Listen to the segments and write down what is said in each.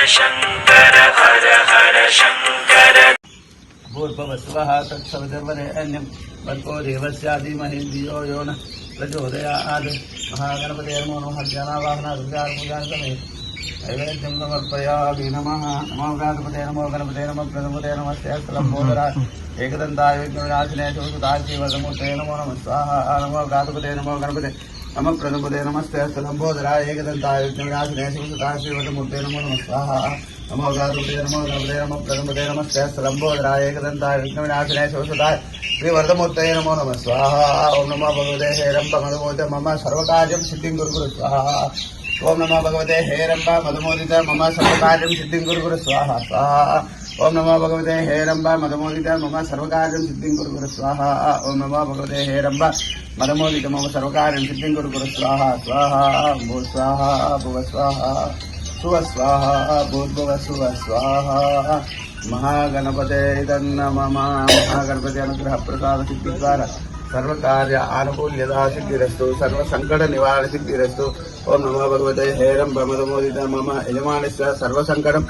शंकर हर हर शंकर। भूर्भुवस्वः तत्सवितुर्वरेण्यं भर्गो देवस्य धीमहि धियो यो नः प्रचोदयात्। महागणपतये नमो नमः। ध्यानावाहनादित्यात्मजानसमेत नैवेद्यं समर्पयामि। नमः नमो गणपतये नमो गणपतये नमः प्रथमते नमस्ते स्थलम्बोदराय एकदन्ताय विघ्नविनाशिने शोषिताय श्रीवरदमूर्तये नमो नमः स्वाहा। नमो गणपतये नमो गणपतये नमः प्रथमते नमस्ते स्थलम्बोदराय एकदन्ताय विघ्नविनाशिने शोषिताय श्रीवरदमूर्तये नमो नमः स्वाहा। नमो गणपतये नमो गणपतये नमः प्रथमते नमस्ते स्थलम्बोदराय एकदन्ताय विघ्नविनाशिने शोषिताय श्रीवरदमूर्तये नमो नमः स्वाहा। ओम नमो भगवते हेरम्ब मधुमोदित मम सर्वकार्यं सिद्धिं कुरु स्वाहा। ओम नमो भगवते हेरम्ब मधुमोदित मम सर्वकार्यं सिद्धिं कुरु स्वाहा स्वाहा। ओम नमो भगवते हेरम्ब मधुमोदित मम सर्वकार्यं सिद्धिं कुरु स्वाहा। ओम नमो भगवते हेरम्ब मधुमोदित मम सर्वकार्यं सिद्धिं कुरु स्वाहा स्वाहा। भू स्वाहा भुव स्वाहा सुव स्वाहा भूर्भुव सुव स्वाहा। महागणपते नमः। महागणपति अनुग्रह प्रसाद सिद्धि द्वारा सर्वकार्य आनुकूल्यता सिद्धिरस्तु सर्वसंकट निवारण सिद्धिरस्तु। ओम नमो भगवते हेरम्ब मधुमोदित मम यजमानस्य सर्वसंकटं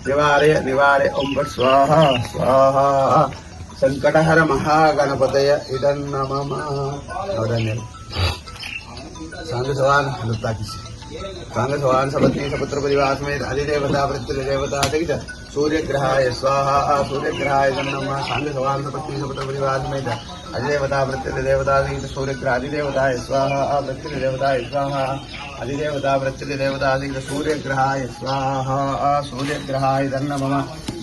निवारय निवारय। ओम स्वाहा स्वाहा। संकटहर महागणपतये नमः। सांग सवान लुप्ता किसी सांग सवान सपत्नी सपुत्र परिवार समेत अधिदेवता प्रत्यदेवता सहित सूर्यग्रहाय स्वाहा। सूर्यग्रहाय नमः। सांग सवान सपत्नी सपुत्र परिवार समेत अधिदेवता प्रत्यदेवता सहित सूर्यग्रह अधिदेवताय स्वाहा। प्रत्यदेवताय स्वाहा। अधिदेवता प्रत्यदेवता सहित सूर्यग्रहाय स्वाहा। सूर्यग्रहाय नमः।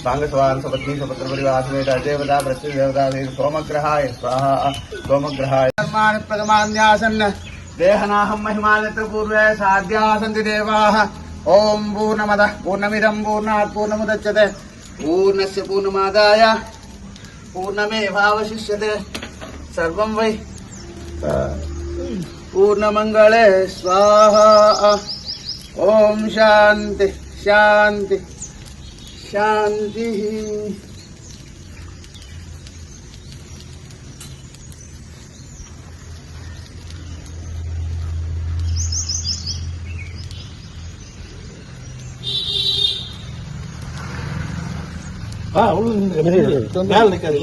सांग सवान सपत्नी सपुत्र परिवार समेत अधिदेवता प्रत्यदेवता सहित सोमग्रहाय स्वाहा। सोमग्रहाय कर्माणि प्रथमान्यासन् देहनाहं महिमानित्र पूर्वे साध्या सन्ति देवाः। ओम पूर्णमदः पूर्णमिदं पूर्णात् पूर्णमुदच्यते पूर्णस्य पूर्णमादाय पूर्णमेवावशिष्यते सर्वं वै पूर्णमंगले स्वाहा। ओम शांति शांति शांति। மேல நிக்காது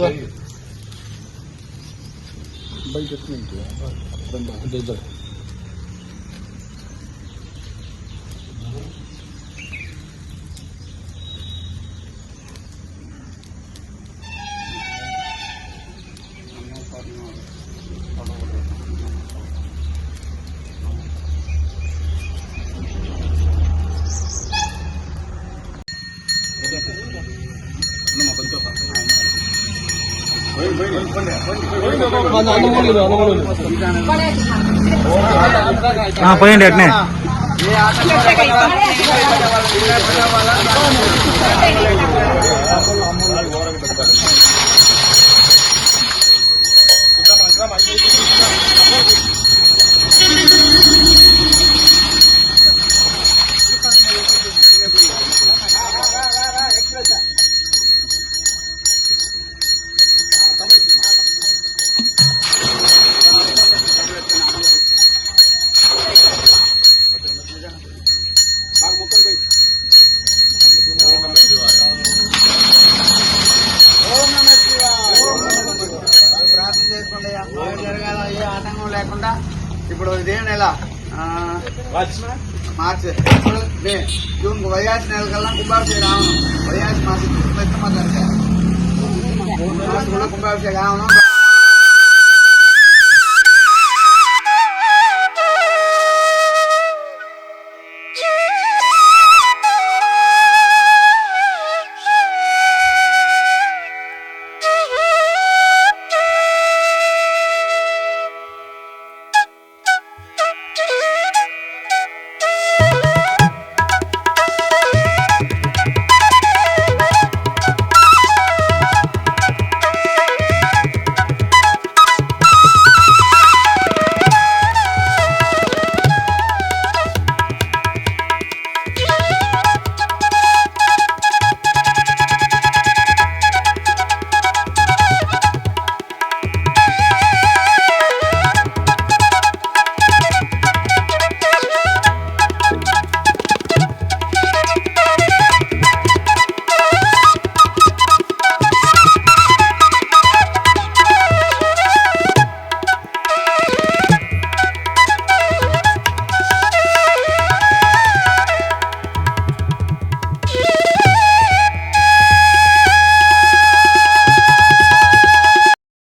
పోయండి అట్నే జరగాల ఏ ఆటంకం లేకుండా. ఇప్పుడు ఇదే నెల మార్చి మే జూన్ వైయాసి నెల కల్లా కుంభాభిషేకం రావడం. వైయాసి మాసం కుంభాభిషేకం రావడం.